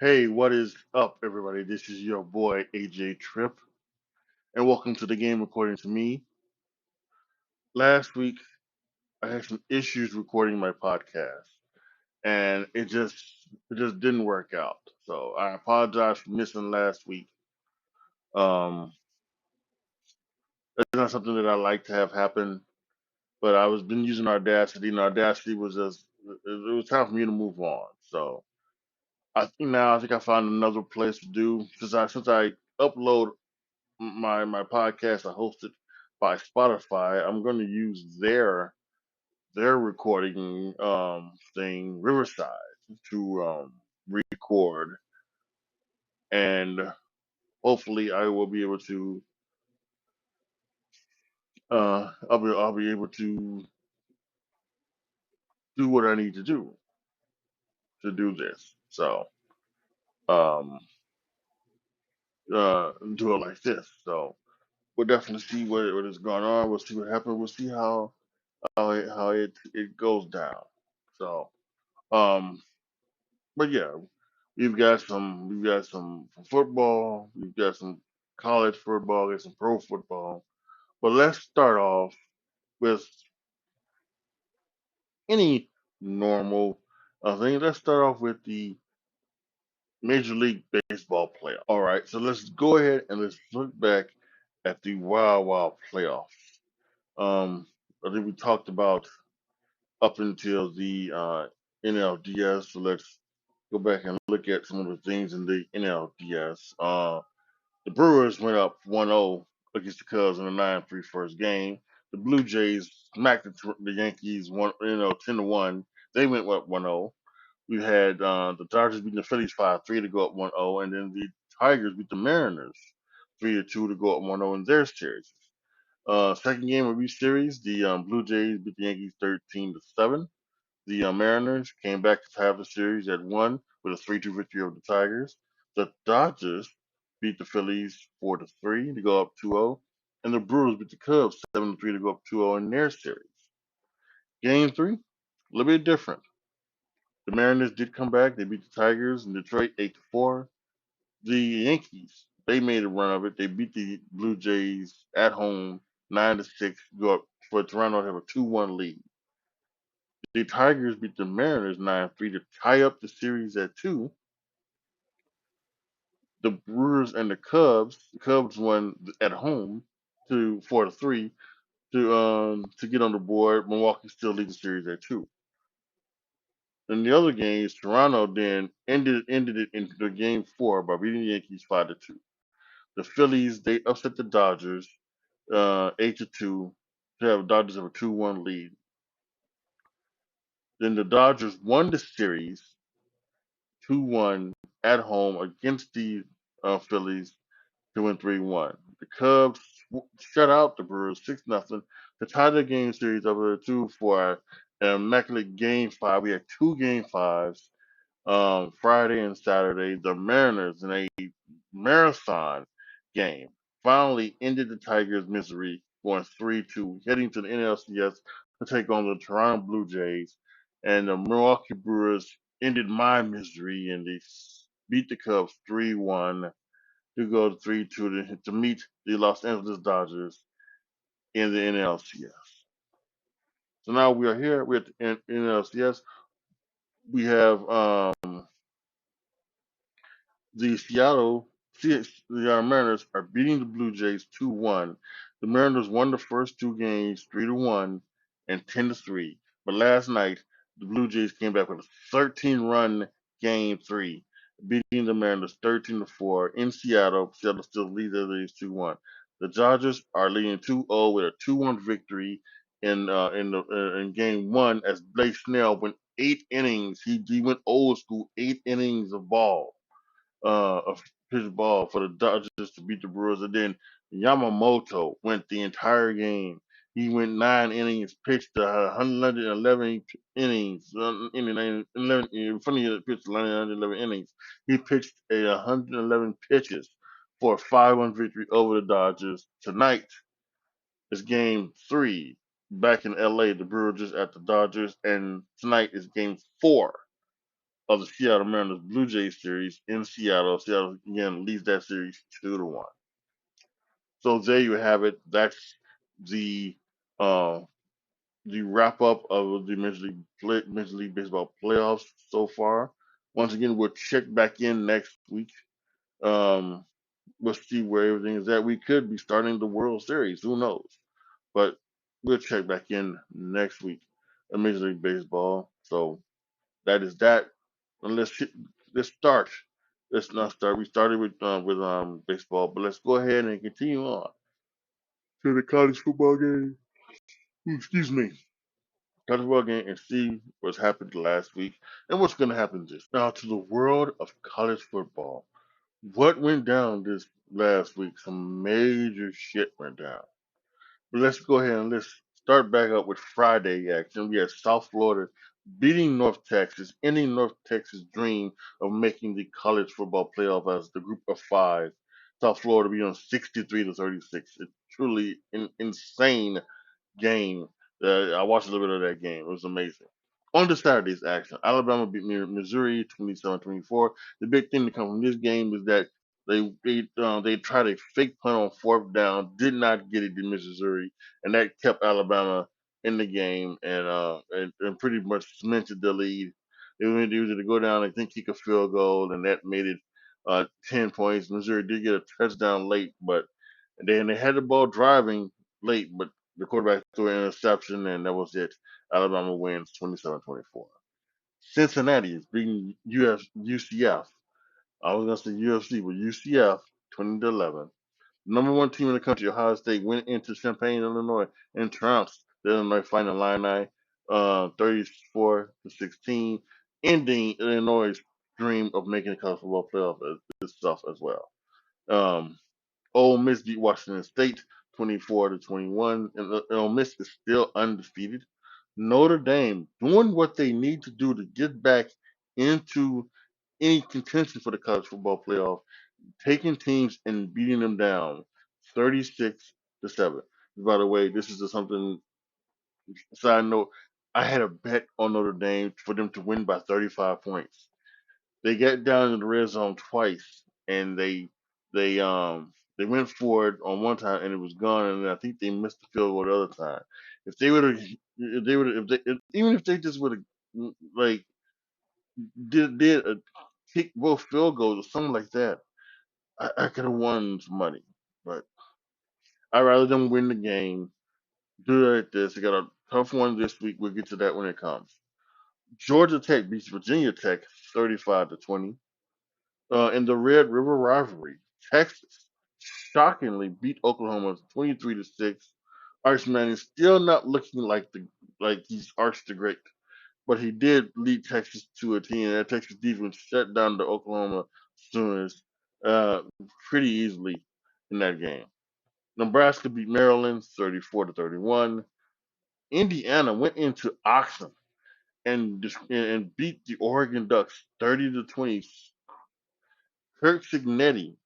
Hey, what is up, everybody? This is your boy AJTRIP, and welcome to the game according to me. Last week, I had some issues recording my podcast, and it just didn't work out. So I apologize for missing last week. Um, it's not something that I like to have happen, but I was been using Audacity, and Audacity was just it was time for me to move on. So I think I found another place to do since I upload my podcast I hosted by Spotify. I'm going to use their recording thing, Riverside, to record, and hopefully I will be able to I'll be able to do what I need to do this. So um do it like this. So we'll definitely see what is going on. We'll see what happens. We'll see how it goes down. So um but yeah, we've got some football, we've got some college football, got some pro football. But let's start off with any normal thing. Let's start off with the Major League Baseball playoff. All right, so let's go ahead and let's look back at the Wild Wild playoffs. I think we talked about up until the NLDS. So let's go back and look at some of the things in the NLDS. The Brewers went up 1-0 against the Cubs in a 9-3 first game. The Blue Jays smacked the Yankees 10-1. They went up 1-0. We had the Dodgers beating the Phillies 5-3 to go up 1-0, and then the Tigers beat the Mariners 3-2 to go up 1-0 in their series. Second game of each series, the Blue Jays beat the Yankees 13-7. The Mariners came back to tie the series at 1 with a 3-2 victory over the Tigers. The Dodgers beat the Phillies 4-3 to go up 2-0, and the Brewers beat the Cubs 7-3 to go up 2-0 in their series. Game 3, a little bit different. The Mariners did come back. They beat the Tigers in Detroit 8-4. The Yankees, they made a run of it. They beat the Blue Jays at home 9-6 to go up for Toronto to have a 2-1 lead. The Tigers beat the Mariners 9-3 to tie up the series at 2. The Brewers and the Cubs won at home to 4-3 to get on the board. Milwaukee still leads the series at 2. In the other games, Toronto then ended it into the game 4 by beating the Yankees 5-2. The Phillies, they upset the Dodgers 8-2 to have Dodgers have a 2-1 lead. Then the Dodgers won the series 2-1 at home against the Phillies to win 3-1. The Cubs shut out the Brewers 6-0 to tie the game series over 2 for an immaculate game 5. We had 2 game 5s Friday and Saturday. The Mariners in a marathon game finally ended the Tigers' misery, going 3-2, heading to the NLCS to take on the Toronto Blue Jays. And the Milwaukee Brewers ended my misery, and they beat the Cubs 3-1 to go to 3-2 to meet the Los Angeles Dodgers in the NLCS. So now we are here with NLCS. We have the the Mariners are beating the Blue Jays 2-1. The Mariners won the first 2 games 3-1 and 10-3. But last night, the Blue Jays came back with a 13-run game 3, beating the Mariners 13-4 in Seattle. Seattle still leads the Rays 2-1. The Dodgers are leading 2-0 with a 2-1 victory in game 1 as Blake Snell went 8 innings. He went old school, 8 innings of ball of pitch ball for the Dodgers to beat the Brewers, and then Yamamoto went the entire game. He went 9 innings, pitched 111 innings. Funny, he pitched 111 innings. He pitched 111 pitches for a 5-1 victory over the Dodgers. Tonight is Game 3 back in LA. The Brewers just at the Dodgers, and tonight is Game 4 of the Seattle Mariners Blue Jays series in Seattle. Seattle again leads that series 2-1. So there you have it. That's the uh, the wrap up of the Major League Baseball playoffs so far. Once again, we'll check back in next week. Um, we'll see where everything is at. We could be starting the World Series. Who knows? But we'll check back in next week in Major League Baseball. So that is that. And let's start. Let's not start. We started with baseball, but let's go ahead and continue on to the college football game. Excuse me. College football game and see what's happened last week and what's going to happen this. Now to the world of college football. What went down this last week? Some major shit went down. But let's go ahead and let's start back up with Friday action. We had South Florida beating North Texas, ending North Texas' dream of making the college football playoff as the group of five. South Florida beat on 63-36. It's truly insane game. I watched a little bit of that game. It was amazing. On the Saturday's action, Alabama beat Missouri 27-24. The big thing to come from this game is that they tried a fake punt on fourth down, did not get it to Missouri, and that kept Alabama in the game and pretty much cemented the lead. They were to go down and then kick a field goal, and that made it 10 points. Missouri did get a touchdown late, but then they had the ball driving late, but the quarterback threw an interception, and that was it. Alabama wins 27-24. Cincinnati is beating UCF. I was going to say UFC, but UCF 20-11. Number one team in the country, Ohio State, went into Champaign, Illinois, and trounced the Illinois Fighting Illini 34-16, ending Illinois' dream of making the college football playoff itself as well. Ole Miss beat Washington State 24-21, and Ole Miss is still undefeated. Notre Dame doing what they need to do to get back into any contention for the college football playoff, taking teams and beating them down 36-7. By the way, this is just something side note. I had a bet on Notre Dame for them to win by 35 points. They got down in the red zone twice, and they went for it on one time, and it was gone. And I think they missed the field goal the other time. If they would have, if they would have, even if they just would have like did a kick both field goals or something like that, I could have won some money. But I'd rather them win the game. Do it like this. They got a tough one this week. We'll get to that when it comes. Georgia Tech beats Virginia Tech 35-20. In the Red River rivalry, Texas shockingly beat Oklahoma 23-6. Arch Manning still not looking like he's Arch the Great, but he did lead Texas to a team. That Texas defense shut down the Oklahoma Sooners pretty easily in that game. Nebraska beat Maryland 34-31. Indiana went into Oxford and beat the Oregon Ducks 30-20. Kirk Cignetti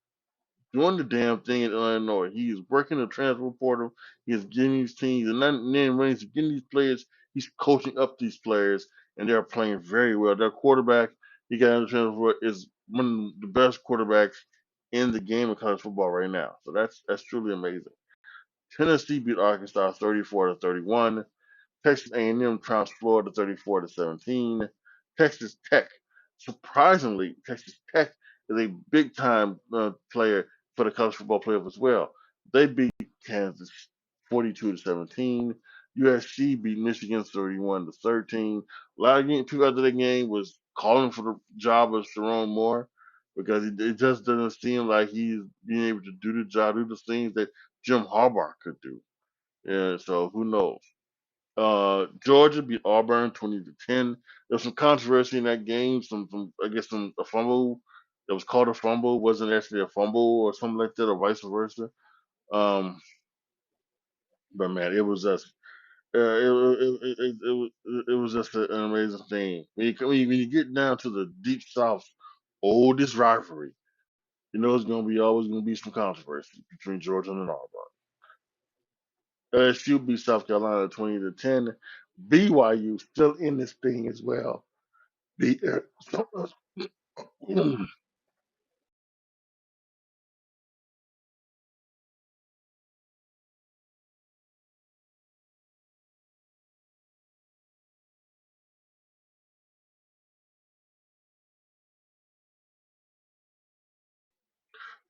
doing the damn thing in Illinois. He is working the transfer portal. He is getting these teams, and then when he's getting these players, he's coaching up these players, and they're playing very well. Their quarterback, he got in the transfer portal, is one of the best quarterbacks in the game of college football right now. So that's truly amazing. Tennessee beat Arkansas 34-31. Texas A&M trounced Florida 34-17. Texas Tech, surprisingly, Texas Tech is a big time player for the college football playoff as well. They beat Kansas 42-17. USC beat Michigan 31-13. A lot of people after the game was calling for the job of Sharon Moore because it just doesn't seem like he's being able to do the job, do the things that Jim Harbaugh could do. Yeah, so who knows? Georgia beat Auburn 20-10. There's some controversy in that game. A fumble that was called a fumble wasn't actually a fumble or something like that, or vice versa. Um, but man, it was just it was just an amazing thing. When you get down to the deep South, oldest rivalry, you know it's always gonna be some controversy between Georgia and Auburn. LSU beat South Carolina 20-10. BYU still in this thing as well. beat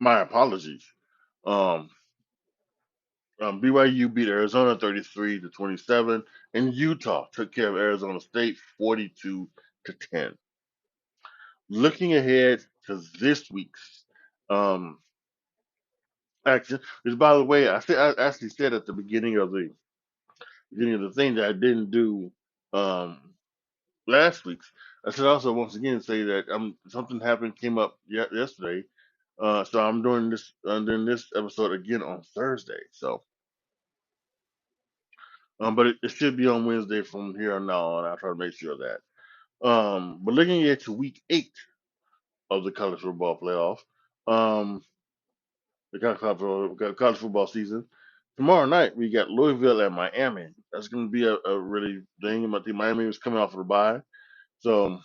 my apologies. Um, BYU beat Arizona 33-27, and Utah took care of Arizona State 42-10. Looking ahead to this week's um, action, which by the way, I actually said at the beginning of the thing that I didn't do um, last week's. I should also once again say that something happened came up yesterday, so I'm doing this episode again on Thursday. So, but it should be on Wednesday from here on now on. I'll try to make sure of that. But looking at to week 8 of the college football playoff, um, the college football season. Tomorrow night we got Louisville and Miami. That's going to be a really thing. I think Miami is coming off of the bye, so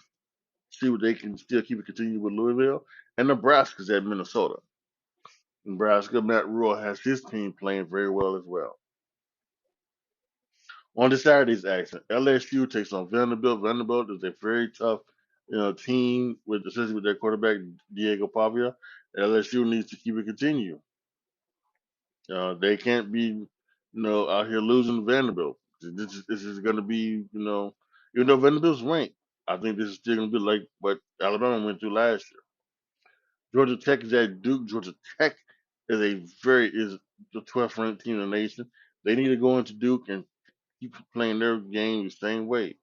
see what they can still keep it continue with Louisville, and Nebraska's at Minnesota. Nebraska, Matt Rule has his team playing very well as well. On this Saturday's action, LSU takes on Vanderbilt. Vanderbilt is a very tough, team especially with their quarterback Diego Pavia. LSU needs to keep it continue. They can't be, out here losing to Vanderbilt. This is going to be, even though Vanderbilt's ranked, I think this is still going to be like what Alabama went through last year. Georgia Tech is at Duke. Georgia Tech is the 12th ranked team in the nation. They need to go into Duke and keep playing their game the same way.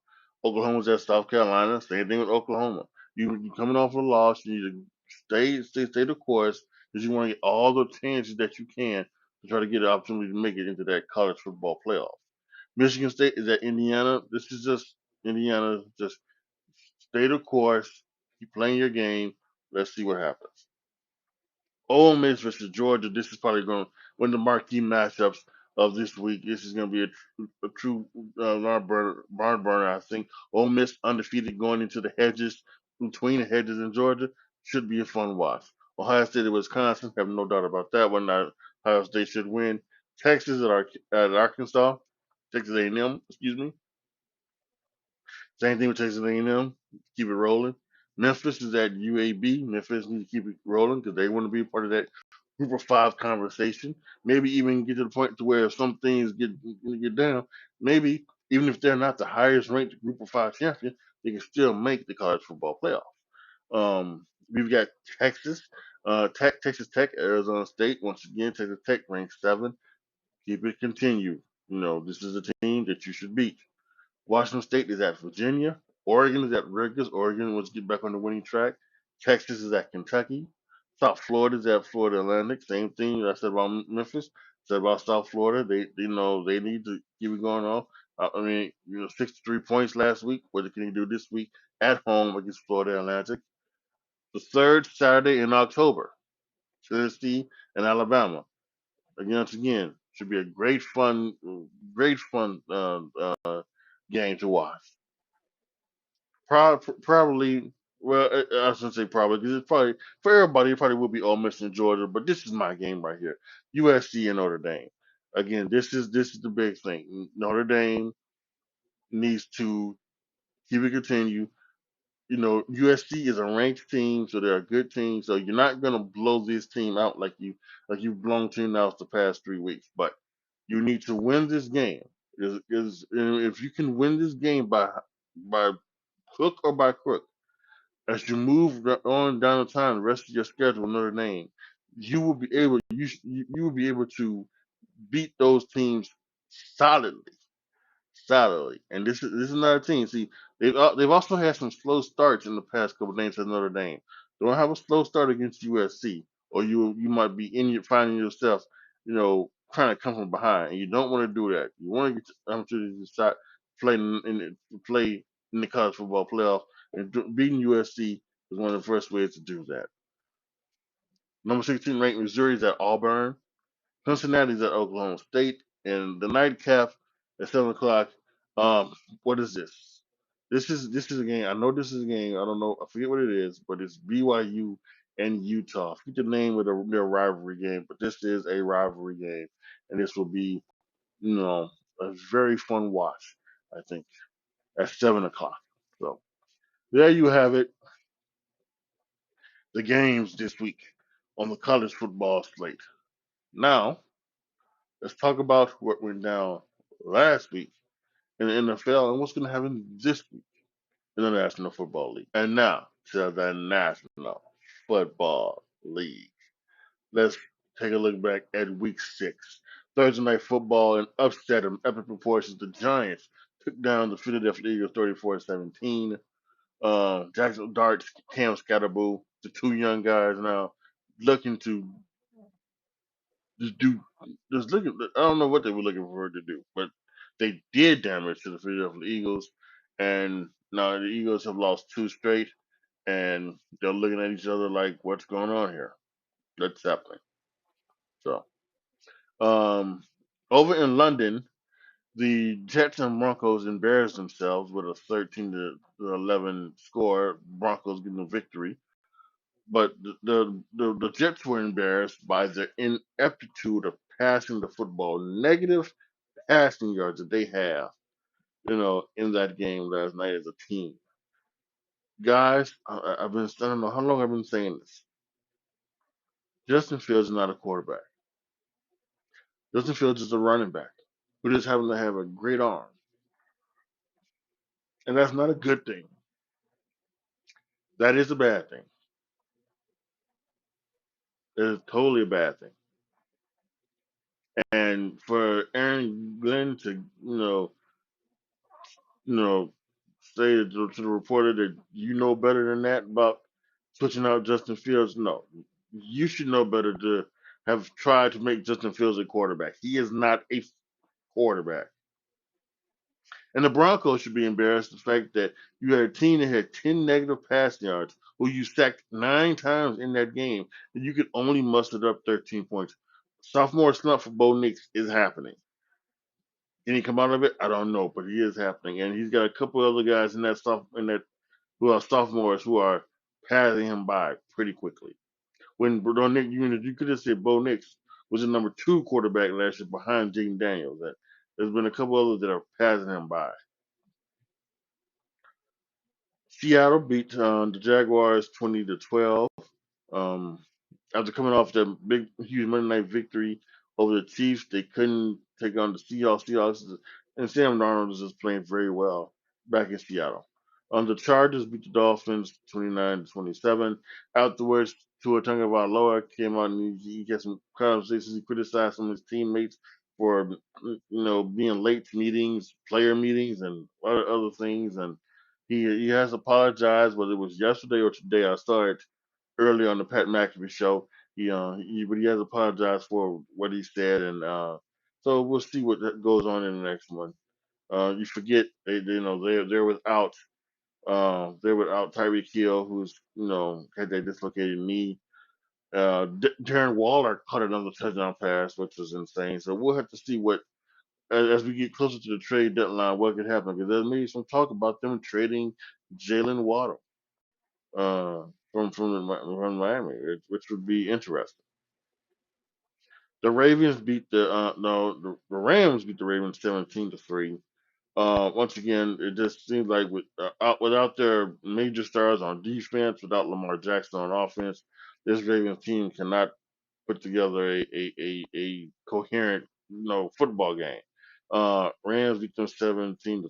Oklahoma's at South Carolina. Same thing with Oklahoma. You coming off a loss. You need to stay the course because you want to get all the chances that you can to try to get an opportunity to make it into that college football playoff. Michigan State is at Indiana. This is just Indiana. Just stay the course. Keep playing your game. Let's see what happens. Ole Miss versus Georgia. This is probably going to one of the marquee matchups of this week. This is going to be a true barn burner. I think Ole Miss undefeated going into the hedges between the hedges in Georgia should be a fun watch. Ohio State and Wisconsin, have no doubt about that one. Ohio State should win. Texas at Arkansas, Texas A&M, excuse me. Same thing with Texas A&M. Keep it rolling. Memphis is at UAB. Memphis needs to keep it rolling because they want to be a part of that group of 5 conversation. Maybe even get to the point to where if some things get down, maybe even if they're not the highest ranked group of 5 champion, they can still make the college football playoff. We've got Texas, Texas Tech, Arizona State. Once again, Texas Tech ranked 7. Keep it continue. This is a team that you should beat. Washington State is at Virginia. Oregon is at Rutgers. Oregon wants to get back on the winning track. Texas is at Kentucky. South Florida is at Florida Atlantic. Same thing I said about Memphis. Said about South Florida. They need to keep it going on. 63 points last week. What can they do this week at home against Florida Atlantic? The third Saturday in October, Tennessee and Alabama. Again, should be a great fun game to watch. Probably, well, I shouldn't say probably because it's probably for everybody. It probably will be Ole Miss and Georgia, but this is my game right here: USC and Notre Dame. Again, this is the big thing. Notre Dame needs to keep it continue. USC is a ranked team, so they're a good team. So you're not gonna blow this team out like you've blown team out the past 3 weeks. But you need to win this game. If you can win this game by hook or by crook, as you move on down the time, the rest of your schedule, Notre Dame, you will be able to beat those teams solidly, solidly. And this is another team. See, they've also had some slow starts in the past couple of games at Notre Dame. Don't have a slow start against USC, or you might be finding yourself, trying to come from behind, and you don't want to do that. You want to get the opportunity to start play in the college football playoff, and beating USC is one of the first ways to do that. Number 16 ranked Missouri is at Auburn. Cincinnati's at Oklahoma State, and the nightcap at 7 o'clock. What is this? This is a game. I know this is a game. I don't know. I forget what it is, but it's BYU and Utah. I forget the name of their rivalry game, but this is a rivalry game, and this will be, you know, a very fun watch. I think at 7 o'clock. So there you have it. The games this week on the college football slate. Now let's talk about what went down last week in the NFL and what's going to happen this week in the National Football League. And now to the National Football League. Let's take a look back at week 6. Thursday night football and upset of epic proportions. The Giants took down the Philadelphia Eagles 34-17. Jackson Darts, Cam Scatterboo, the two young guys now looking to just do, just looking. I don't know what they were looking for her to do, but they did damage to the Philadelphia Eagles, and now the Eagles have lost 2 straight, and they're looking at each other like, "What's going on here? What's happening?" So, um, over in London, the Jets and Broncos embarrassed themselves with a 13-11 score. Broncos getting a victory. But the Jets were embarrassed by their ineptitude of passing the football, negative passing yards that they have, in that game last night as a team. Guys, I don't know how long I've been saying this. Justin Fields is not a quarterback. Justin Fields is a running back who just happens to have a great arm. And that's not a good thing. That is a bad thing. It is totally a bad thing. And for Aaron Glenn to, you know, say to the reporter that you know better than that about switching out Justin Fields. No, you should know better to have tried to make Justin Fields a quarterback. He is not a quarterback. And the Broncos should be embarrassed the fact that you had a team that had 10 negative passing yards, who you sacked 9 times in that game, and you could only muster up 13 points. Sophomore slump for Bo Nix is happening. Can he come out of it? I don't know, but he is happening, and he's got a couple other guys in that who are sophomores who are passing him by pretty quickly. When Bo Nix, you could have said Bo Nix was the number 2 quarterback last year behind Jaden Daniels. There's been a couple others that are passing him by. Seattle beat the Jaguars 20-12. Um, After coming off that big, huge Monday night victory over the Chiefs, they couldn't take on the Seahawks. And Sam Darnold is just playing very well back in Seattle. The Chargers beat the Dolphins 29-27. Afterwards, Tua Tagovailoa came out and he had some conversations. He criticized some of his teammates for being late to meetings, player meetings, and other things. And he has apologized, whether it was yesterday or today. I saw it early on the Pat McAfee show. But he has apologized for what he said, and so we'll see what goes on in the next one. You forget they're without Tyreek Hill, who's had that dislocated knee. Darren Waller caught another touchdown pass, which was insane. So we'll have to see what as we get closer to the trade deadline, what could happen, because there's maybe some talk about them trading Jalen Waddle from Miami, which would be interesting. The Ravens beat the Rams beat the Ravens 17-3. Once again, it just seems like without their major stars on defense, without Lamar Jackson on offense, this Ravens team cannot put together a coherent football game. Rams beat them 17-3.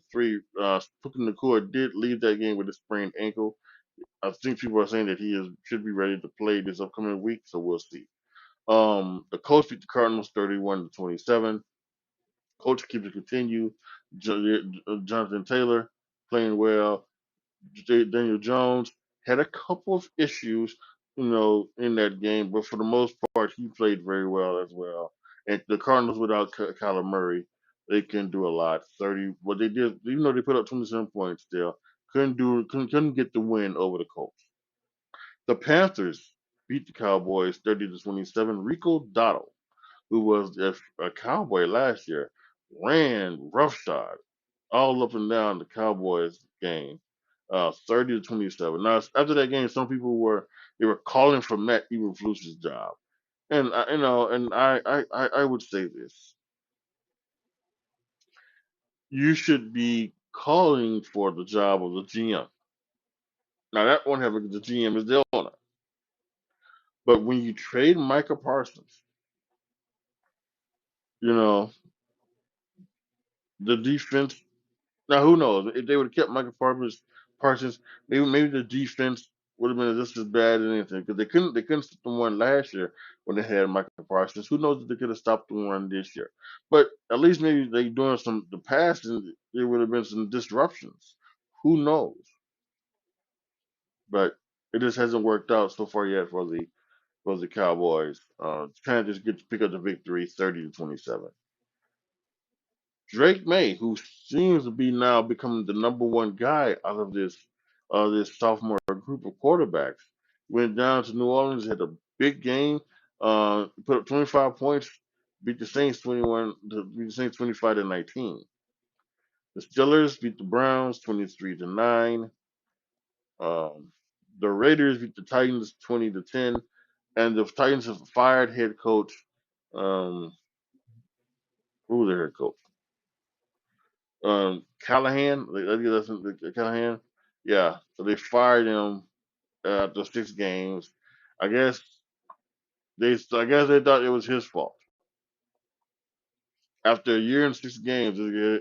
Puka Nacua did leave that game with a sprained ankle. I think people are saying that should be ready to play this upcoming week, so we'll see. The Colts beat the Cardinals 31-27. Coach keeps it continue. Jonathan Taylor playing well. Daniel Jones had a couple of issues, in that game, but for the most part, he played very well as well. And the Cardinals, without Kyler Murray, they couldn't do a lot. 30, what they did, even though they put up 27 points, still couldn't get the win over the Colts. The Panthers beat the Cowboys 30-27. Rico Dottle, who was a Cowboy last year, ran roughshod all up and down the Cowboys game, 30-27. Now after that game, some people were calling for Matt Eberflus's job, and I would say this: you should be calling for the job of the GM. Now that won't happen because the GM is the owner. But when you trade Micah Parsons, you know the defense. Now who knows if they would have kept Micah Parsons, maybe the defense would have been just as bad as anything because they couldn't stop them one last year when they had Micah Parsons. Who knows if they could have stopped them one this year? But at least maybe they doing some the passing. There would have been some disruptions. Who knows? But it just hasn't worked out so far yet for the Cowboys. Trying to just pick up the victory, 30-27. Drake May, who seems to be now becoming the number one guy out of this sophomore group of quarterbacks, went down to New Orleans, had a big game, put up 25 points, beat the Saints 25-19. The Steelers beat the Browns 23-9. Um, the Raiders beat the Titans 20-10, and the Titans have fired head coach. Who was their head coach? Callahan. I think that's Callahan. Yeah, so they fired him after 6 games. I guess I guess they thought it was his fault. After a year and 6 games, we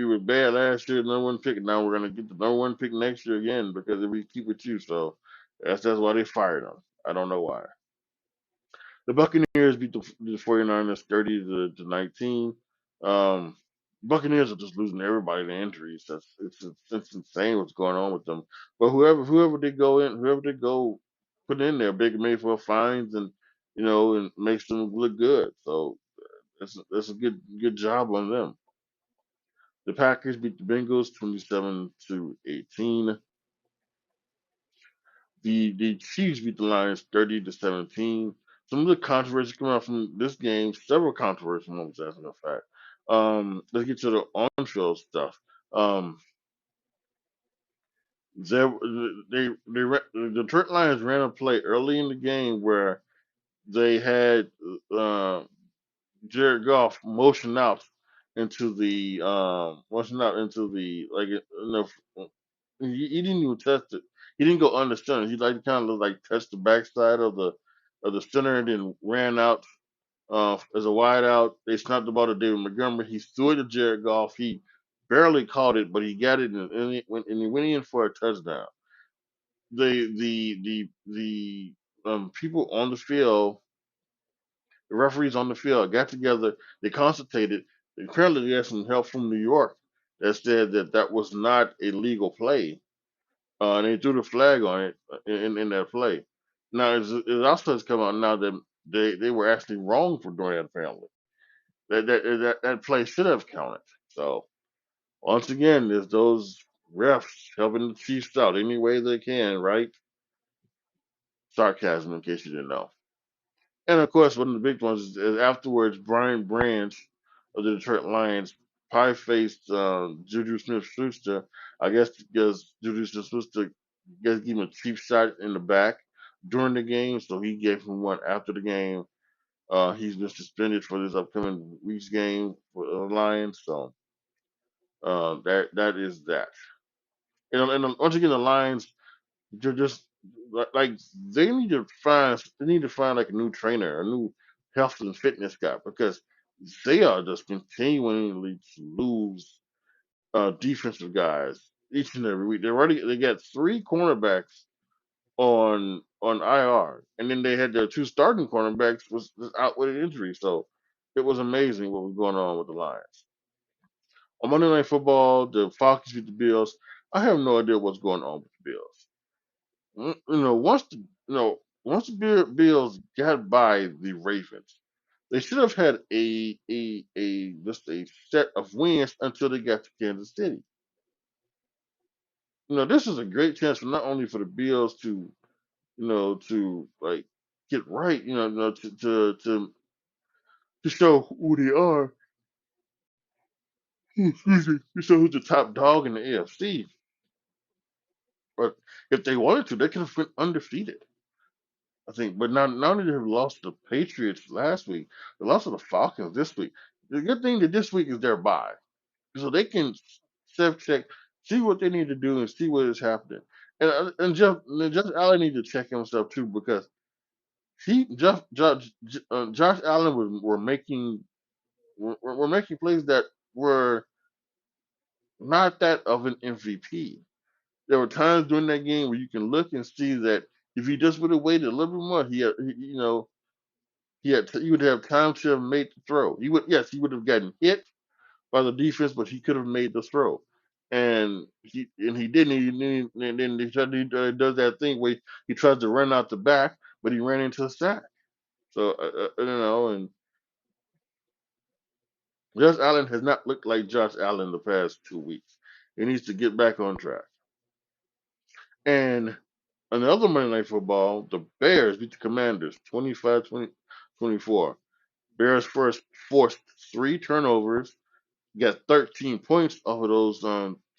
were bad last year, number one pick. Now we're gonna get the number one pick next year again because if we keep with you, so that's why they fired him. I don't know why. The Buccaneers beat the 49ers 30-19. Um, Buccaneers are just losing everybody to injuries. It's insane what's going on with them. But whoever they go put in there, Baker Mayfield finds and makes them look good. So that's a good job on them. The Packers beat the Bengals 27-18. The Chiefs beat the Lions 30-17. Some of the controversy coming out from this game, several controversial moments, as a matter of fact. Let's get to the on-field stuff. Um, the Detroit Lions ran a play early in the game where they had Jared Goff motion out into the like he didn't even test it. He didn't go under center. He like kind of like touched the backside of the center and then ran out as a wide out. They snapped the ball to David Montgomery. He threw it to Jared Goff. He barely caught it, but he got it and he went in for a touchdown. The people on the field, the referees on the field, got together. They consultated. Apparently, they had some help from New York that said that was not a legal play, and they threw the flag on it in that play. Now, it also has come out now that they were actually wrong for doing that. Apparently, that play should have counted. So once again, there's those refs helping the Chiefs out any way they can, right? Sarcasm, in case you didn't know. And of course, one of the big ones is afterwards, Brian Branch of the Detroit Lions probably faced Juju Smith-Schuster. I guess because Juju Smith-Schuster gave him a cheap shot in the back during the game, so he gave him one after the game. He's been suspended for this upcoming week's game for the Lions, so that is that. And once again, the Lions, they're just like they need to find like a new trainer, a new health and fitness guy because they are just continually to lose defensive guys each and every week. They got 3 cornerbacks on IR, and then they had their 2 starting cornerbacks was out with an injury. So it was amazing what was going on with the Lions. On Monday Night Football, the Falcons beat the Bills. I have no idea what's going on with the Bills. Once the Bills got by the Ravens, they should have had a set of wins until they got to Kansas City. This is a great chance for not only for the Bills to like get right, to show who they are, So who's the top dog in the AFC? But if they wanted to, they could have been undefeated. I think, but not only have lost to the Patriots last week, they lost to the Falcons this week. The good thing that this week is their bye, so they can self check, see what they need to do, and see what is happening. And Jeff Allen needs to check himself too because Josh Allen were making plays that were not that of an MVP. There were times during that game where you can look and see that if he just would have waited a little bit more, he would have time to have made the throw. He would have gotten hit by the defense, but he could have made the throw. And he didn't. And then he does that thing where he tries to run out the back, but he ran into a sack. So and Josh Allen has not looked like Josh Allen the past 2 weeks. He needs to get back on track. And another Monday Night Football, the Bears beat the Commanders 25-24. Bears first forced 3 turnovers, got 13 points off of those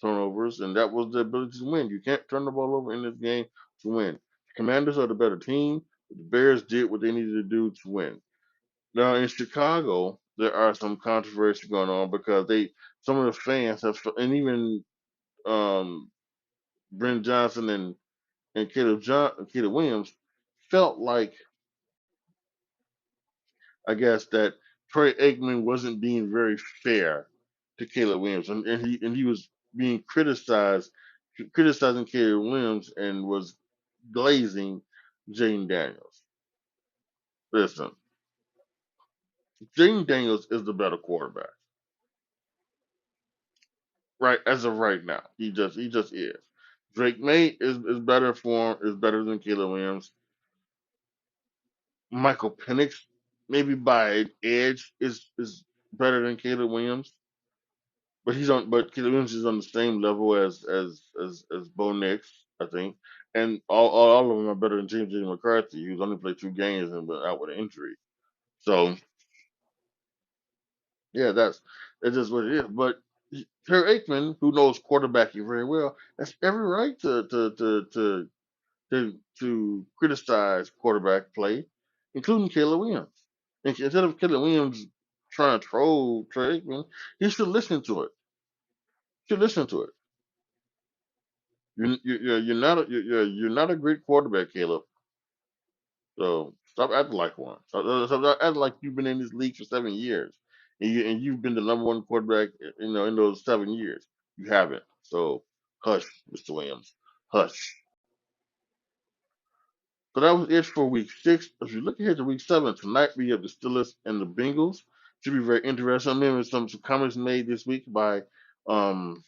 turnovers, and that was the ability to win. You can't turn the ball over in this game to win. The Commanders are the better team, but the Bears did what they needed to do to win. Now in Chicago, there are some controversy going on because some of the fans have, and even Brent Johnson and Caleb Williams felt like, I guess, that Troy Aikman wasn't being very fair to Caleb Williams, and he was being criticizing Caleb Williams, and was glazing Jaden Daniels. Listen, Jaden Daniels is the better quarterback, right? As of right now, he just is. Drake May is better is better than Caleb Williams. Michael Penix, maybe by an edge, is better than Caleb Williams. But Caleb Williams is on the same level as Bo Nix, I think, and all of them are better than James J. McCarthy, who's only played 2 games and been out with an injury. So yeah, that's just what it is. But Terry Aikman, who knows quarterbacking very well, has every right to criticize quarterback play, including Caleb Williams. Instead of Caleb Williams trying to troll Terry Aikman, he should listen to it. Should listen to it. You're not a great quarterback, Caleb. So stop acting like one. Stop acting like you've been in this league for 7 years, and you've been the number one quarterback. In those 7 years, you haven't. So hush, Mr. Williams, hush. So that was it for week 6. If you look ahead to week 7, tonight we have the Steelers and the Bengals. Should be very interesting. I remember some comments made this week by um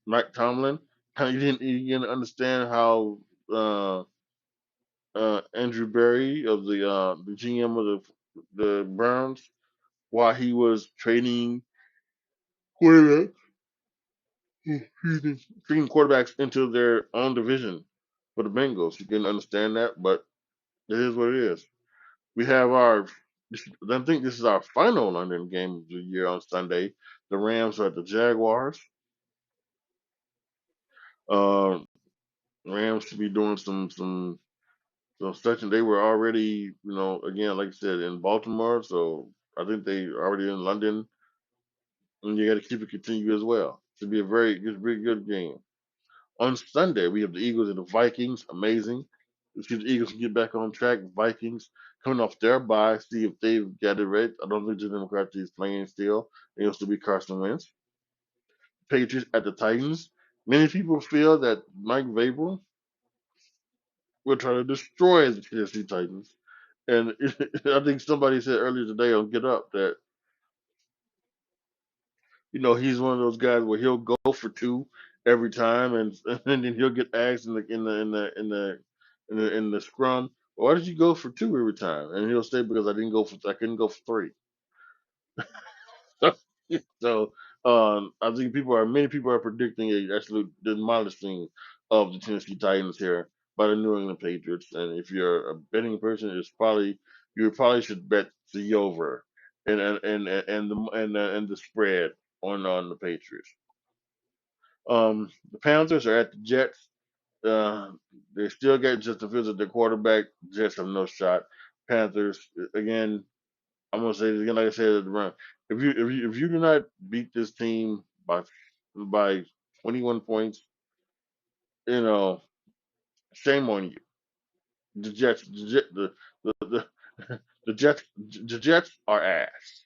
Mike Tomlin. He didn't understand how Andrew Berry of the GM of the Browns, while he was quarterbacks, trading quarterbacks into their own division for the Bengals. He didn't understand that, but it is what it is. We have I think this is our final London game of the year on Sunday. The Rams are at the Jaguars. Uh, Rams should be doing some stretching. They were already, again, like I said, in Baltimore, so I think they are already in London, and you got to keep it continue as well. Should be a very good game. On Sunday, we have the Eagles and the Vikings. Amazing. Let's see if the Eagles can get back on track. Vikings coming off their bye, see if they've got it right. I don't think Jalen McCarthy is playing still. It'll still be Carson Wentz. Patriots at the Titans. Many people feel that Mike Vrabel will try to destroy the Tennessee Titans. And I think somebody said earlier today on Get Up that he's one of those guys where he'll go for 2 every time, and then he'll get asked in the scrum, why did you go for 2 every time? And he'll say, because I couldn't go for 3. So I think many people are predicting a absolute demolishing of the Tennessee Titans here by the New England Patriots. And if you're a betting person, you probably should bet the over and the spread on the Patriots. The Panthers are at the Jets. Uh, they still get just to visit their quarterback. Jets have no shot. Panthers again. I'm gonna say this again, like I said at the run. If you do not beat this team by 21 points, you know, shame on you. The Jets, the Jets, the Jets are ass,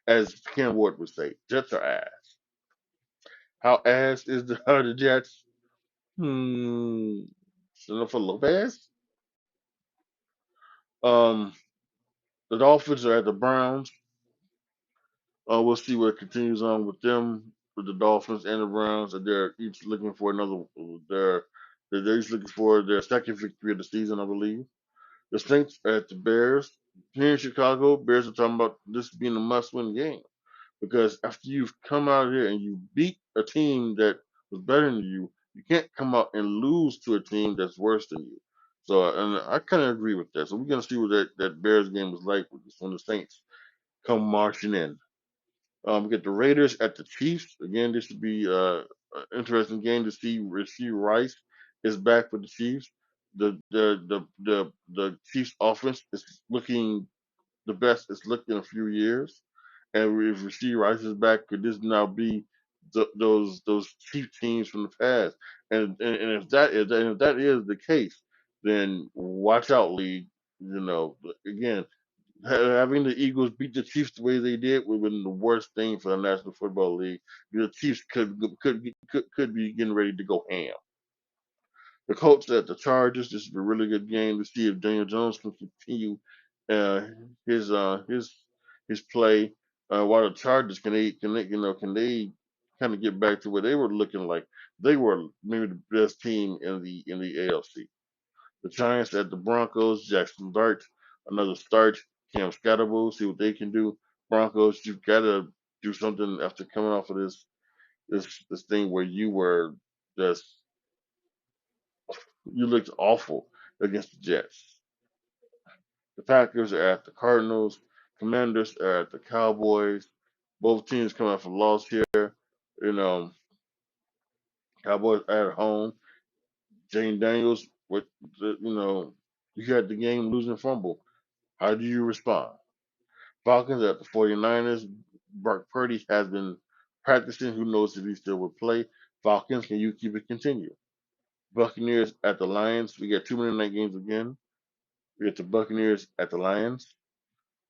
as Ken Ward would say. Jets are ass. How ass is are the Jets? Hmm. Jennifer Lopez. Um, the Dolphins are at the Browns. We'll see what continues on with them, with the Dolphins and the Browns. And they're each looking for another. They're they're each looking for their second victory of the season, I believe. The Saints are at the Bears. Here in Chicago, Bears are talking about this being a must-win game because after you've come out here and you beat a team that was better than you can't come out and lose to a team that's worse than you. So, and I kind of agree with that. So we're gonna see what that Bears game was like when the Saints come marching in. We get the Raiders at the Chiefs. Again, this should be an interesting game to see. Rasheed Rice is back for the Chiefs. The Chiefs offense is looking the best it's looked in a few years. And if Rasheed Rice is back, could this now be those Chief teams from the past? And if that is the case, then watch out, league. You know, again, having the Eagles beat the Chiefs the way they did would have been the worst thing for the National Football League. The Chiefs could be getting ready to go ham. The Colts at the Chargers. This is a really good game to see if Daniel Jones can continue uh, his his play. While the Chargers can they kind of get back to what they were looking like? They were maybe the best team in the ALC. The Giants at the Broncos. Jackson Dart, another start. Cam Scatterbo, see what they can do. Broncos, you've got to do something after coming off of this thing where you were just you looked awful against the Jets. The Packers are at the Cardinals. Commanders are at the Cowboys. Both teams come out for loss here. You know, Cowboys at home. Jane Daniels, with you had the game losing fumble. How do you respond? Falcons at the 49ers. Brock Purdy has been practicing. Who knows if he still will play? Falcons, can you keep it continue? Buccaneers at the Lions. We got 2 Monday night games again. We got the Buccaneers at the Lions.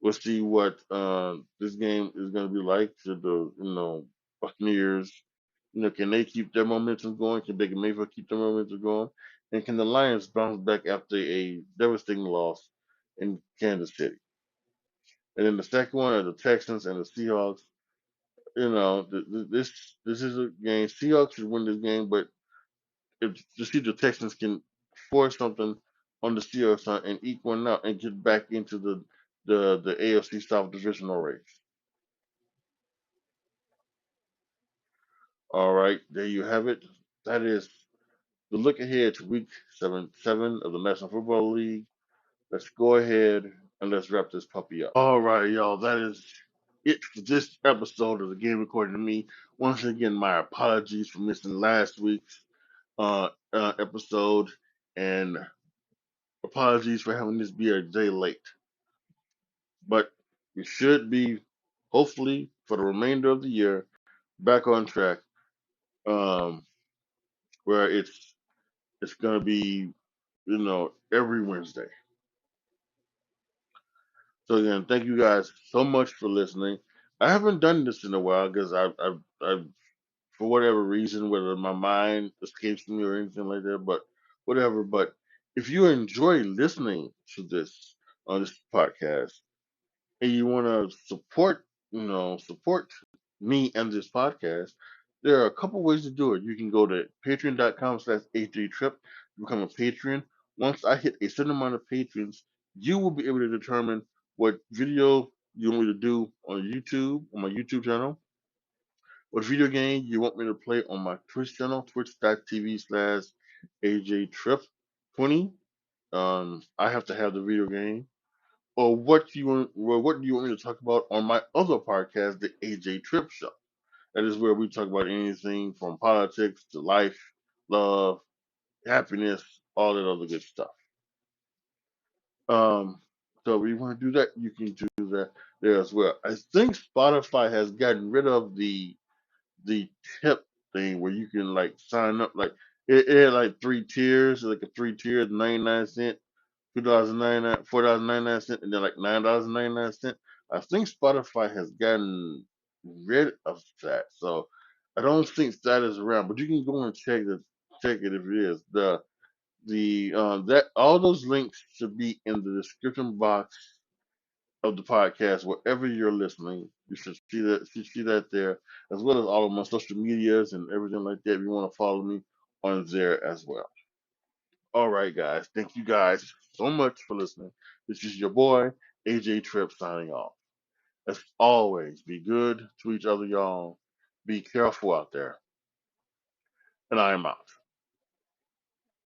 We'll see what this game is going to be like. Should the Buccaneers, can they keep their momentum going? Can Baker Mayfield keep their momentum going? And can the Lions bounce back after a devastating loss in Kansas City? And then the second one are the Texans and the Seahawks. This is a game. Seahawks should win this game, but if to see the Texans can force something on the Seahawks and eke one out and get back into the AFC South divisional race. All right, there you have it. That is the look ahead to Week 7 of the National Football League. Let's go ahead and let's wrap this puppy up. All right, y'all. That is it for this episode of the Game According to Me. Once again, my apologies for missing last week's episode, and apologies for having this be a day late. But we should be, hopefully, for the remainder of the year, back on track, um, where it's gonna be, every Wednesday. So again, thank you guys so much for listening. I haven't done this in a while because I for whatever reason, whether my mind escapes me or anything like that, but whatever. But if you enjoy listening to this on this podcast and you want to support me and this podcast, there are a couple ways to do it. You can go to patreon.com/AJTRIP, become a patron. Once I hit a certain amount of patrons, you will be able to determine what video you want me to do on my YouTube channel, what video game you want me to play on my Twitch channel, twitch.tv/AJTrip20. I have to have the video game. or what you want, or what do you want me to talk about on my other podcast, the AJTRIP Show. That is where we talk about anything from politics to life, love, happiness, all that other good stuff. Um, so if you want to do that, you can do that there as well. I think Spotify has gotten rid of the tip thing where you can like sign up like it had like three tiers, like a three tiers, 99 cent, $2.99, $4.99, and then like $9.99. I think Spotify has gotten rid of that, so I don't think that is around. But you can go and check it if it is. The that all those links should be in the description box of the podcast wherever you're listening. You should see that. You see that there, as well as all of my social medias and everything like that. If you want to follow me on there as well. All right, guys. Thank you guys so much for listening. This is your boy AJ Trip signing off. As always, be good to each other, y'all. Be careful out there, and I am out.